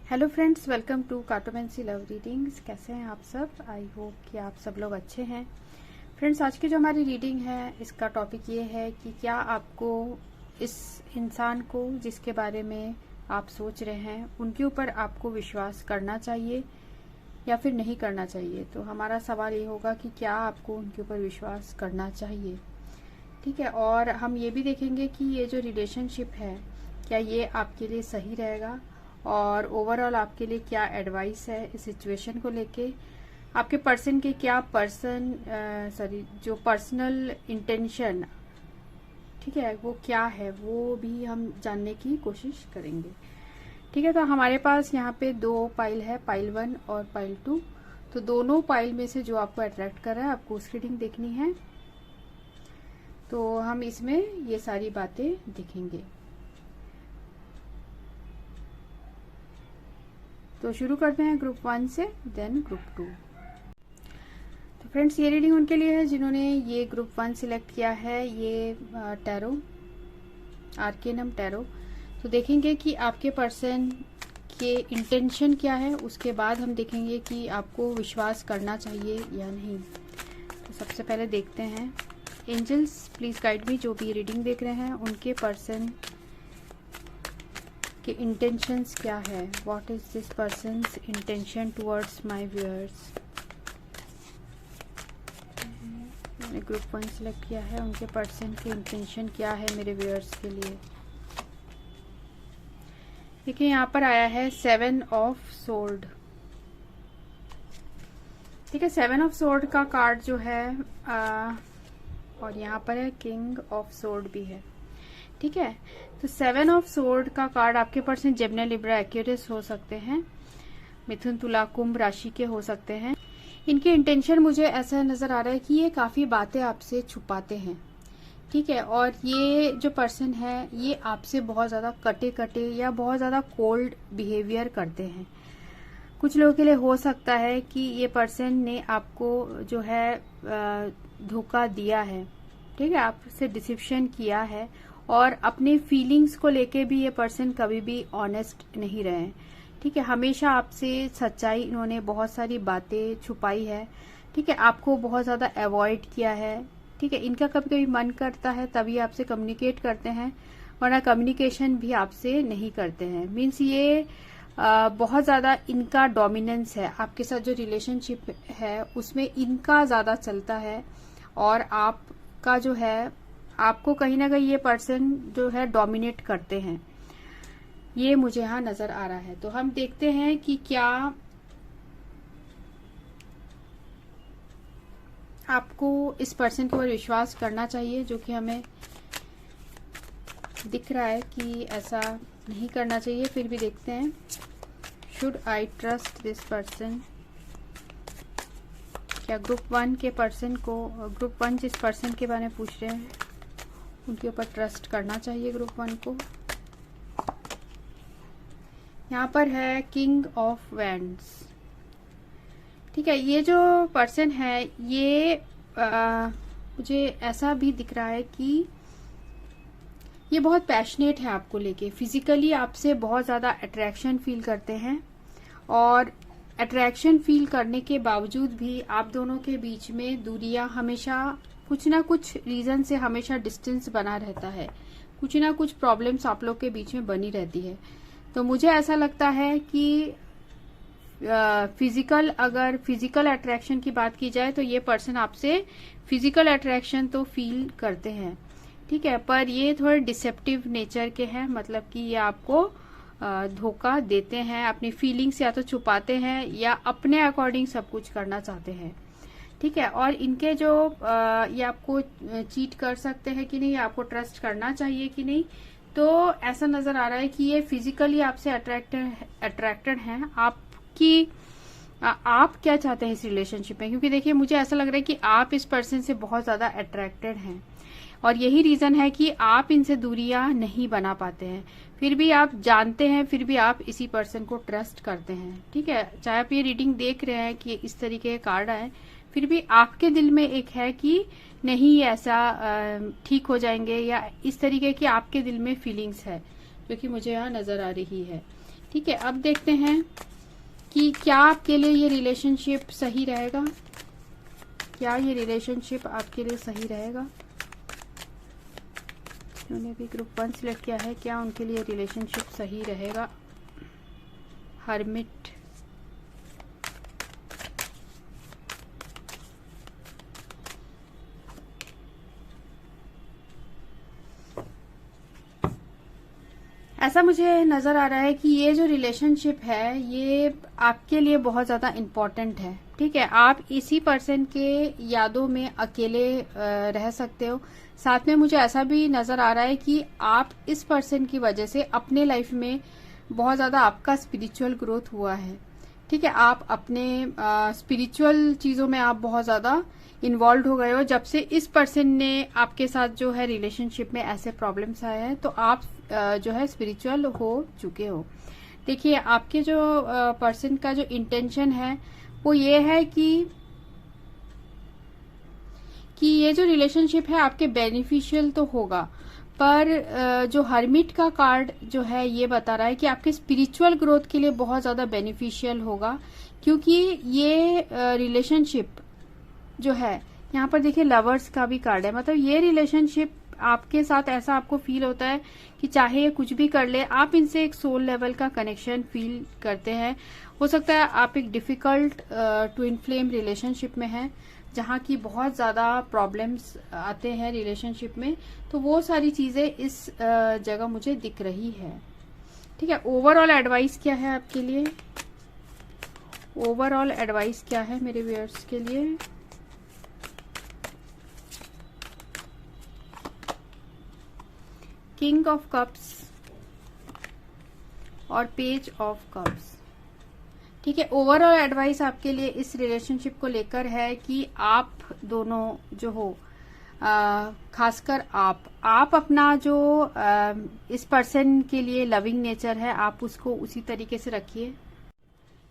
Hello friends, welcome to cartomancy love readings. कैसे हैं आप सब? आई होप कि आप सब लोग अच्छे हैं। फ्रेंड्स, आज की जो हमारी रीडिंग है इसका टॉपिक ये है कि क्या आपको इस इंसान को जिसके बारे में आप सोच रहे हैं उनके ऊपर आपको विश्वास करना चाहिए या फिर नहीं करना चाहिए। तो हमारा सवाल ये होगा कि क्या आपको उनके ऊपर विश्वास करना चाहिए। ठीक है, और हम ये भी देखेंगे कि ये जो रिलेशनशिप है क्या ये आपके लिए सही रहेगा और ओवरऑल आपके लिए क्या एडवाइस है इस सिचुएशन को लेके। आपके पर्सन के क्या जो पर्सनल इंटेंशन, ठीक है, वो क्या है वो भी हम जानने की कोशिश करेंगे। ठीक है, तो हमारे पास यहाँ पे दो पाइल है, पाइल 1 और पाइल 2। तो दोनों पाइल में से जो आपको अट्रैक्ट कर रहा है आपको उसकी रीडिंग देखनी है। तो हम इसमें ये सारी बातें देखेंगे। तो शुरू करते हैं ग्रुप 1 से, देन ग्रुप 2। तो फ्रेंड्स, ये रीडिंग उनके लिए है जिन्होंने ये ग्रुप 1 सिलेक्ट किया है। ये टैरो, आर्केनम टैरो। तो देखेंगे कि आपके पर्सन के इंटेंशन क्या है, उसके बाद हम देखेंगे कि आपको विश्वास करना चाहिए या नहीं। तो सबसे पहले देखते हैं, एंजल्स प्लीज गाइड मी, जो भी रीडिंग देख रहे हैं उनके पर्सन के इंटेंशंस क्या है। What is this persons intention towards my viewers. मैंने ग्रुप 1 सिलेक्ट किया है, उनके पर्सन के इंटेंशन क्या है मेरे व्यूअर्स के लिए। देखिए यहाँ पर आया है 7 ऑफ सोर्ड। ठीक है, 7 ऑफ सोर्ड का कार्ड जो है और यहाँ पर है किंग ऑफ सोर्ड भी है। ठीक है, तो 7 ऑफ सोर्ड का कार्ड आपके पर्सन जेमिनी, लिब्रा, एक्वेरियस हो सकते हैं, मिथुन, तुला, कुंभ राशि के हो सकते हैं। इनके इंटेंशन मुझे ऐसा नजर आ रहा है कि ये काफी बातें आपसे छुपाते हैं। ठीक है, और ये जो पर्सन है ये आपसे बहुत ज्यादा कटे या बहुत ज्यादा कोल्ड बिहेवियर करते हैं। कुछ लोगों के लिए हो सकता है कि ये पर्सन ने आपको जो है धोखा दिया है। ठीक है, आपसे डिसिप्शन किया है और अपने फीलिंग्स को लेके भी ये पर्सन कभी भी ऑनेस्ट नहीं रहे। ठीक है, हमेशा आपसे सच्चाई, इन्होंने बहुत सारी बातें छुपाई है। ठीक है, आपको बहुत ज्यादा अवॉइड किया है। ठीक है, इनका कभी कभी मन करता है तभी आपसे कम्युनिकेट करते हैं, वरना कम्युनिकेशन भी आपसे नहीं करते हैं। मीन्स ये बहुत ज्यादा इनका डोमिनेंस है आपके साथ, जो रिलेशनशिप है उसमें इनका ज्यादा चलता है और आपका जो है, आपको कहीं ना कहीं ये पर्सन जो है डोमिनेट करते हैं, ये मुझे यहाँ नजर आ रहा है। तो हम देखते हैं कि क्या आपको इस पर्सन के ऊपर विश्वास करना चाहिए, जो कि हमें दिख रहा है कि ऐसा नहीं करना चाहिए। फिर भी देखते हैं, should I trust this person. क्या ग्रुप 1 के पर्सन को, ग्रुप 1 जिस पर्सन के बारे में पूछ रहे हैं उनके ऊपर ट्रस्ट करना चाहिए ग्रुप 1 को। यहाँ पर है किंग ऑफ वैंड्स। ठीक है, ये जो पर्सन है ये मुझे ऐसा भी दिख रहा है कि ये बहुत पैशनेट है आपको लेके। फिजिकली आपसे बहुत ज्यादा अट्रैक्शन फील करते हैं और अट्रैक्शन फील करने के बावजूद भी आप दोनों के बीच में दूरियां हमेशा कुछ ना कुछ रीजन से हमेशा डिस्टेंस बना रहता है। कुछ ना कुछ प्रॉब्लम्स आप लोग के बीच में बनी रहती है। तो मुझे ऐसा लगता है कि अगर फिजिकल अट्रैक्शन की बात की जाए तो ये पर्सन आपसे फिजिकल अट्रैक्शन तो फील करते हैं। ठीक है, पर ये थोड़े डिसेप्टिव नेचर के हैं, मतलब कि ये आपको धोखा देते हैं, अपनी फीलिंग्स या तो छुपाते हैं या अपने अकॉर्डिंग सब कुछ करना चाहते हैं। ठीक है, और इनके जो ये आपको चीट कर सकते हैं कि नहीं, आपको ट्रस्ट करना चाहिए कि नहीं, तो ऐसा नजर आ रहा है कि ये फिजिकली आपसे अट्रैक्टेड हैं। आप क्या चाहते हैं इस रिलेशनशिप में, क्योंकि देखिए मुझे ऐसा लग रहा है कि आप इस पर्सन से बहुत ज्यादा अट्रैक्टेड हैं और यही रीजन है कि आप इनसे दूरियां नहीं बना पाते हैं। फिर भी आप जानते हैं, फिर भी आप इसी पर्सन को ट्रस्ट करते हैं। ठीक है, चाहे आप ये रीडिंग देख रहे हैं कि इस तरीके के कार्ड आए, फिर भी आपके दिल में एक है कि नहीं ऐसा ठीक हो जाएंगे, या इस तरीके की आपके दिल में फीलिंग्स है जो कि मुझे यहाँ नजर आ रही है। ठीक है, अब देखते हैं कि क्या आपके लिए ये रिलेशनशिप सही रहेगा, क्या ये रिलेशनशिप आपके लिए सही रहेगा। उन्होंने भी ग्रुप 1 सिलेक्ट किया है, क्या उनके लिए रिलेशनशिप सही रहेगा। हर्मिट, ऐसा मुझे नज़र आ रहा है कि ये जो रिलेशनशिप है ये आपके लिए बहुत ज़्यादा इम्पोर्टेंट है। ठीक है, आप इसी पर्सन के यादों में अकेले रह सकते हो। साथ में मुझे ऐसा भी नज़र आ रहा है कि आप इस पर्सन की वजह से अपने लाइफ में बहुत ज़्यादा आपका स्पिरिचुअल ग्रोथ हुआ है। ठीक है, आप अपने स्पिरिचुअल चीज़ों में आप बहुत ज़्यादा इन्वॉल्व हो गए हो जब से इस पर्सन ने आपके साथ जो है रिलेशनशिप में ऐसे प्रॉब्लम्स आए हैं, तो आप जो है स्पिरिचुअल हो चुके हो। देखिए, आपके जो पर्सन का जो इंटेंशन है वो ये है कि ये जो रिलेशनशिप है आपके बेनिफिशियल तो होगा, पर जो हर्मिट का कार्ड जो है ये बता रहा है कि आपके स्पिरिचुअल ग्रोथ के लिए बहुत ज्यादा बेनिफिशियल होगा, क्योंकि ये रिलेशनशिप जो है, यहाँ पर देखिए लवर्स का भी कार्ड है, मतलब ये रिलेशनशिप आपके साथ ऐसा आपको फील होता है कि चाहे ये कुछ भी कर ले, आप इनसे एक सोल लेवल का कनेक्शन फील करते हैं। हो सकता है आप एक डिफिकल्ट ट्विन फ्लेम रिलेशनशिप में हैं, जहाँ की बहुत ज़्यादा प्रॉब्लम्स आते हैं रिलेशनशिप में, तो वो सारी चीज़ें इस जगह मुझे दिख रही है। ठीक है, ओवरऑल एडवाइस क्या है आपके लिए, ओवरऑल एडवाइस क्या है मेरे व्यूअर्स के लिए। किंग ऑफ कप्स और पेज ऑफ कप्स। ठीक है, ओवरऑल एडवाइस आपके लिए इस रिलेशनशिप को लेकर है कि आप दोनों जो हो, खासकर आप अपना जो इस पर्सन के लिए लविंग नेचर है आप उसको उसी तरीके से रखिए।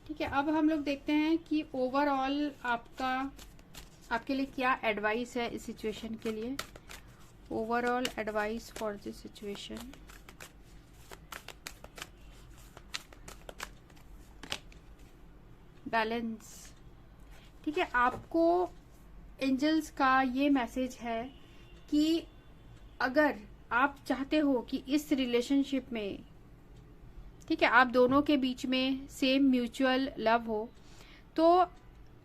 ठीक है, अब हम लोग देखते हैं कि ओवरऑल आपके लिए क्या एडवाइस है इस सिचुएशन के लिए। Overall advice for this situation. Balance. ठीक है, आपको एंजल्स का ये मैसेज है कि अगर आप चाहते हो कि इस रिलेशनशिप में, ठीक है, आप दोनों के बीच में सेम म्यूचुअल लव हो, तो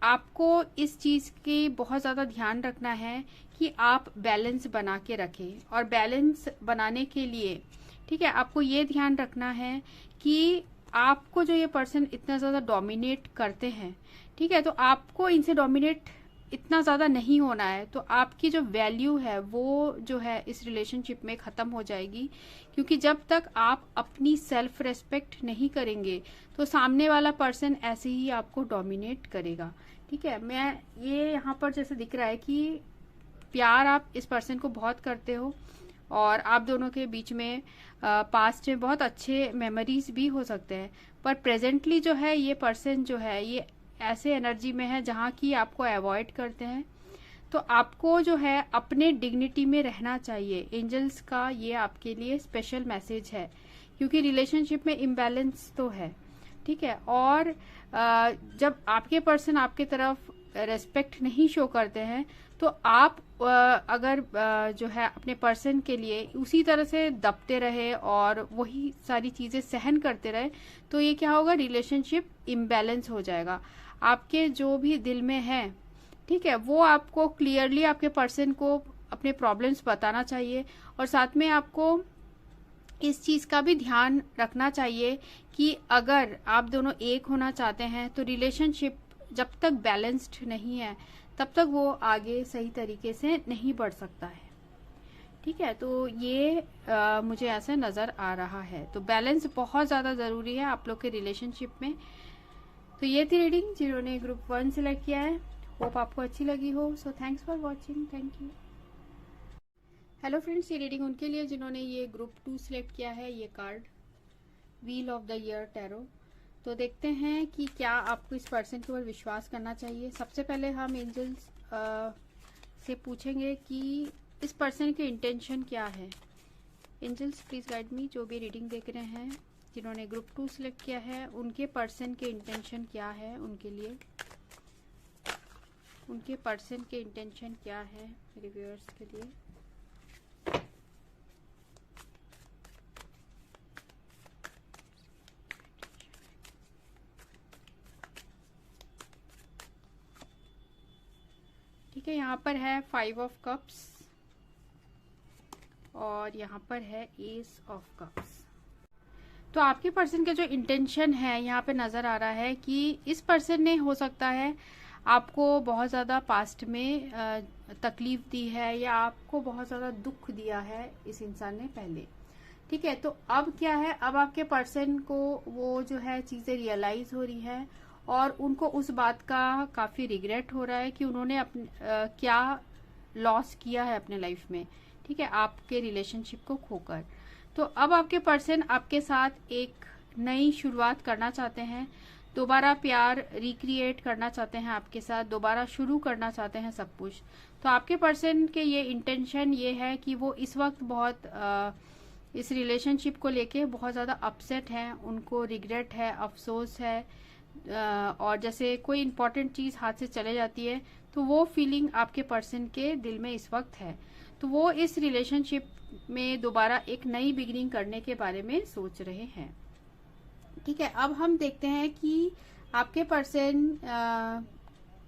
आपको इस चीज की बहुत ज्यादा ध्यान रखना है कि आप बैलेंस बना के रखें। और बैलेंस बनाने के लिए, ठीक है, आपको ये ध्यान रखना है कि आपको जो ये पर्सन इतना ज्यादा डोमिनेट करते हैं, ठीक है, तो आपको इनसे डोमिनेट इतना ज्यादा नहीं होना है। तो आपकी जो वैल्यू है वो जो है इस रिलेशनशिप में खत्म हो जाएगी, क्योंकि जब तक आप अपनी सेल्फ रेस्पेक्ट नहीं करेंगे तो सामने वाला पर्सन ऐसे ही आपको डोमिनेट करेगा। ठीक है, मैं ये यहाँ पर जैसे दिख रहा है कि प्यार आप इस पर्सन को बहुत करते हो और आप दोनों के बीच में पास्ट में बहुत अच्छे मेमोरीज भी हो सकते हैं, पर प्रेजेंटली जो है ये पर्सन जो है ये ऐसे एनर्जी में है जहाँ की आपको अवॉइड करते हैं। तो आपको जो है अपने डिग्निटी में रहना चाहिए। एंजल्स का ये आपके लिए स्पेशल मैसेज है, क्योंकि रिलेशनशिप में इम्बैलेंस तो है। ठीक है, और जब आपके पर्सन आपके तरफ रेस्पेक्ट नहीं शो करते हैं, तो आप अगर जो है अपने पर्सन के लिए उसी तरह से दबते रहे और वही सारी चीजें सहन करते रहे, तो ये क्या होगा, रिलेशनशिप इम्बैलेंस हो जाएगा। आपके जो भी दिल में है, ठीक है, वो आपको क्लियरली आपके पर्सन को अपने प्रॉब्लम्स बताना चाहिए। और साथ में आपको इस चीज का भी ध्यान रखना चाहिए कि अगर आप दोनों एक होना चाहते हैं तो रिलेशनशिप जब तक बैलेंस्ड नहीं है तब तक वो आगे सही तरीके से नहीं बढ़ सकता है। ठीक है, तो ये मुझे ऐसा नजर आ रहा है। तो बैलेंस बहुत ज्यादा जरूरी है आप लोग के रिलेशनशिप में। तो ये थी रीडिंग जिन्होंने ग्रुप 1 सिलेक्ट किया है। होप आपको अच्छी लगी हो। So thanks for watching, thank you. Hello friends, ये रीडिंग उनके लिए जिन्होंने ये ग्रुप 2 सिलेक्ट किया है, ये card wheel of the year tarot. तो देखते हैं कि क्या आपको इस पर्सन के ऊपर विश्वास करना चाहिए। सबसे पहले हम एंजल्स से पूछेंगे कि इस पर्सन की इंटेंशन क्या है। एंजल्स प्लीज गाइड मी, जो भी रीडिंग देख रहे हैं जिन्होंने ग्रुप 2 सिलेक्ट किया है उनके पर्सन के इंटेंशन क्या है उनके लिए, उनके पर्सन के इंटेंशन क्या है मेरे व्यूअर्स के लिए। ठीक है, यहाँ पर है 5 ऑफ कप्स और यहाँ पर है एस ऑफ कप्स। तो आपके पर्सन का जो इंटेंशन है यहाँ पे नजर आ रहा है कि इस पर्सन ने हो सकता है आपको बहुत ज़्यादा पास्ट में तकलीफ दी है या आपको बहुत ज़्यादा दुख दिया है इस इंसान ने पहले। ठीक है, तो अब क्या है, अब आपके पर्सन को वो जो है चीज़ें रियलाइज हो रही है और उनको उस बात का काफ़ी रिग्रेट हो रहा है कि उन्होंने अपने क्या लॉस किया है अपने लाइफ में। ठीक है, आपके रिलेशनशिप को खोकर। तो अब आपके पर्सन आपके साथ एक नई शुरुआत करना चाहते हैं, दोबारा प्यार रिक्रिएट करना चाहते हैं आपके साथ, दोबारा शुरू करना चाहते हैं सब कुछ। तो आपके पर्सन के ये इंटेंशन ये है कि वो इस वक्त बहुत इस रिलेशनशिप को लेके बहुत ज़्यादा अपसेट हैं, उनको रिग्रेट है, अफसोस है, और जैसे कोई इम्पोर्टेंट चीज़ हाथ से चले जाती है तो वो फीलिंग आपके पर्सन के दिल में इस वक्त है। तो वो इस रिलेशनशिप में दोबारा एक नई बिगिनिंग करने के बारे में सोच रहे हैं। ठीक है, अब हम देखते हैं कि आपके पर्सन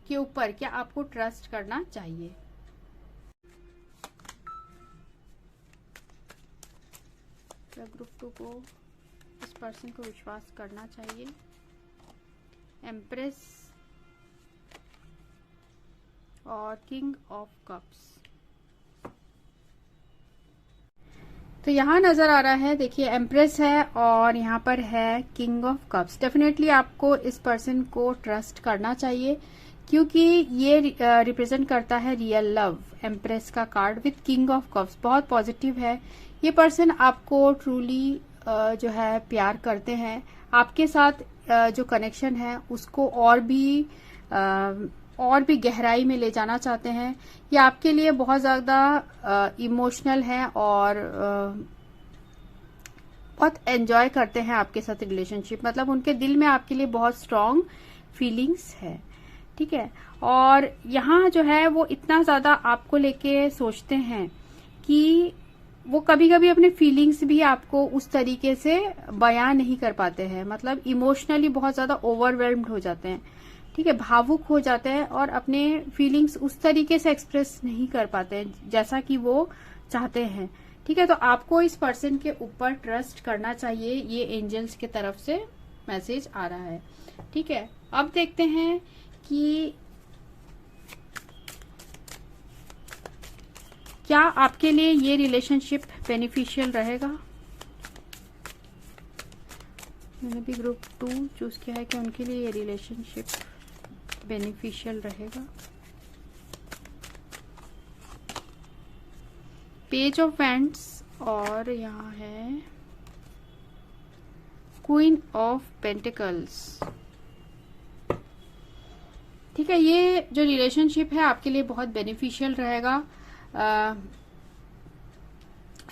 के ऊपर क्या आपको ट्रस्ट करना चाहिए। क्या ग्रुप 2 को इस पर्सन को विश्वास करना चाहिए। एम्प्रेस और किंग ऑफ कप्स। तो यहाँ नजर आ रहा है, देखिए एम्प्रेस है और यहाँ पर है किंग ऑफ कप्स। डेफिनेटली आपको इस पर्सन को ट्रस्ट करना चाहिए क्योंकि ये रिप्रेजेंट करता है रियल लव। एम्प्रेस का card with king of cups बहुत पॉजिटिव है। ये पर्सन आपको ट्रूली जो है प्यार करते हैं, आपके साथ जो कनेक्शन है उसको और भी गहराई में ले जाना चाहते हैं। ये आपके लिए बहुत ज़्यादा इमोशनल है और बहुत एंजॉय करते हैं आपके साथ रिलेशनशिप। मतलब उनके दिल में आपके लिए बहुत स्ट्रॉन्ग फीलिंग्स है। ठीक है, और यहाँ जो है वो इतना ज़्यादा आपको लेके सोचते हैं कि वो कभी कभी अपने फीलिंग्स भी आपको उस तरीके से बयान नहीं कर पाते हैं। मतलब इमोशनली बहुत ज़्यादा ओवरवेल्म्ड हो जाते हैं। ठीक है, भावुक हो जाते हैं और अपने फीलिंग्स उस तरीके से एक्सप्रेस नहीं कर पाते हैं जैसा कि वो चाहते हैं। ठीक है, तो आपको इस पर्सन के ऊपर ट्रस्ट करना चाहिए, ये एंजल्स की तरफ से मैसेज आ रहा है। ठीक है, अब देखते हैं कि क्या आपके लिए ये रिलेशनशिप बेनिफिशियल रहेगा। मैंने भी ग्रुप 2 चूज किया है कि उनके लिए ये रिलेशनशिप बेनिफिशियल रहेगा। पेज ऑफ वैंड्स और यहाँ है क्वीन ऑफ पेंटिकल्स। ठीक है, ये जो रिलेशनशिप है आपके लिए बहुत बेनिफिशियल रहेगा।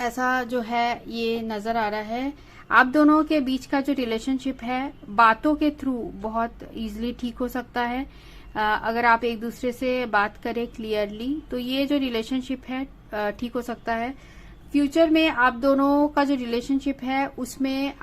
ऐसा जो है ये नजर आ रहा है। आप दोनों के बीच का जो रिलेशनशिप है बातों के थ्रू बहुत इजीली ठीक हो सकता है। अगर आप एक दूसरे से बात करें क्लियरली तो ये जो रिलेशनशिप है ठीक हो सकता है। फ्यूचर में आप दोनों का जो रिलेशनशिप है उसमें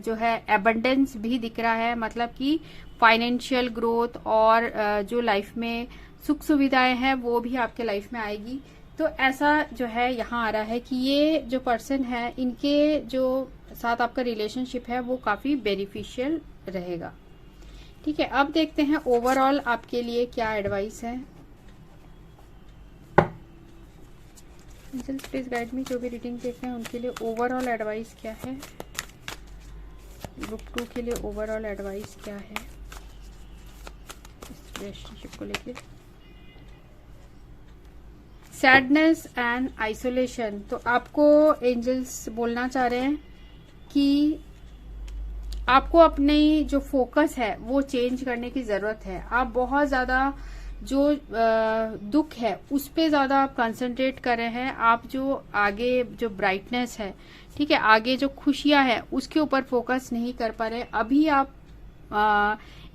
जो है एबंडेंस भी दिख रहा है। मतलब कि फाइनेंशियल ग्रोथ और जो लाइफ में सुख सुविधाएं हैं वो भी आपके लाइफ में आएगी। तो ऐसा जो है यहाँ आ रहा है कि ये जो पर्सन है इनके जो साथ आपका रिलेशनशिप है वो काफी बेनिफिशियल रहेगा। ठीक है, अब देखते हैं ओवरऑल आपके लिए क्या एडवाइस है। प्लीज गाइड मी, जो भी रीडिंग देख रहे हैं उनके लिए ओवरऑल एडवाइस क्या है। ग्रुप 2 के लिए ओवरऑल एडवाइस क्या है इस रिलेशनशिप को लेके। Sadness and isolation. तो आपको एंजल्स बोलना चाह रहे हैं कि आपको अपनी जो फोकस है वो चेंज करने की जरूरत है। आप बहुत ज्यादा जो दुख है उस पे ज्यादा आप कंसंट्रेट कर रहे हैं, आप जो आगे जो ब्राइटनेस है, ठीक है, आगे जो खुशियां है उसके ऊपर फोकस नहीं कर पा रहे। अभी आप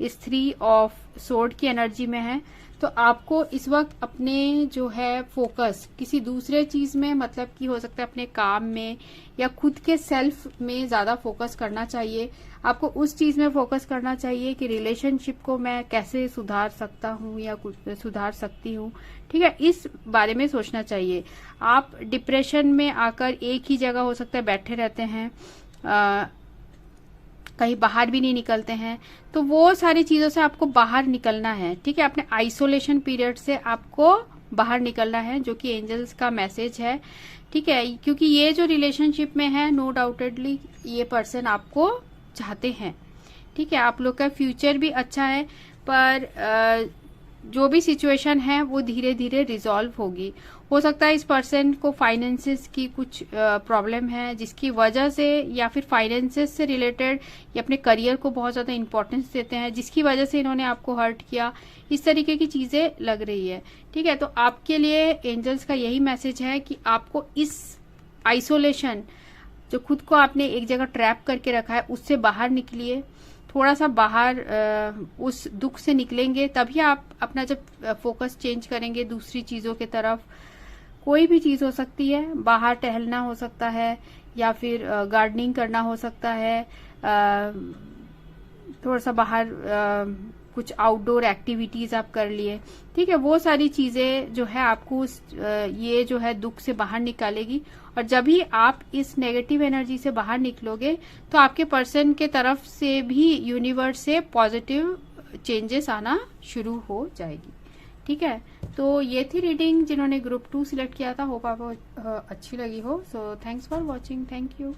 इस 3 ऑफ सोर्ड की एनर्जी में है, तो आपको इस वक्त अपने जो है फोकस किसी दूसरे चीज में, मतलब कि हो सकता है अपने काम में या खुद के सेल्फ में ज्यादा फोकस करना चाहिए। आपको उस चीज में फोकस करना चाहिए कि रिलेशनशिप को मैं कैसे सुधार सकता हूँ या कुछ सुधार सकती हूँ, ठीक है, इस बारे में सोचना चाहिए। आप डिप्रेशन में आकर एक ही जगह हो सकता है बैठे रहते हैं, कहीं बाहर भी नहीं निकलते हैं, तो वो सारी चीजों से आपको बाहर निकलना है, ठीक है, अपने आइसोलेशन पीरियड से आपको बाहर निकलना है, जो कि एंजल्स का मैसेज है, ठीक है, क्योंकि ये जो रिलेशनशिप में है नो डाउटेडली ये पर्सन आपको चाहते हैं, ठीक है, आप लोग का फ्यूचर भी अच्छा है, पर जो भी सिचुएशन है वो धीरे धीरे रिजॉल्व होगी। हो सकता है इस पर्सन को फाइनेंसेस की कुछ प्रॉब्लम है, जिसकी वजह से, या फिर फाइनेंसेस से रिलेटेड, या अपने करियर को बहुत ज्यादा इंपॉर्टेंस देते हैं, जिसकी वजह से इन्होंने आपको हर्ट किया, इस तरीके की चीजें लग रही है, ठीक है। तो आपके लिए एंजल्स का यही मैसेज है कि आपको इस आइसोलेशन, जो खुद को आपने एक जगह ट्रैप करके रखा है, उससे बाहर निकलिए, थोड़ा सा बाहर उस दुख से निकलेंगे, तभी आप अपना जब फोकस चेंज करेंगे दूसरी चीजों की तरफ। कोई भी चीज हो सकती है, बाहर टहलना हो सकता है, या फिर गार्डनिंग करना हो सकता है, थोड़ा सा बाहर कुछ आउटडोर एक्टिविटीज आप कर लिए, ठीक है, वो सारी चीजें जो है आपको ये जो है दुख से बाहर निकालेगी। और जब भी आप इस नेगेटिव एनर्जी से बाहर निकलोगे, तो आपके पर्सन के तरफ से भी यूनिवर्स से पॉजिटिव चेंजेस आना शुरू हो जाएगी, ठीक है। तो ये थी रीडिंग जिन्होंने ग्रुप 2 सिलेक्ट किया था, होप आपको अच्छी लगी हो। So thanks for watching, thank you.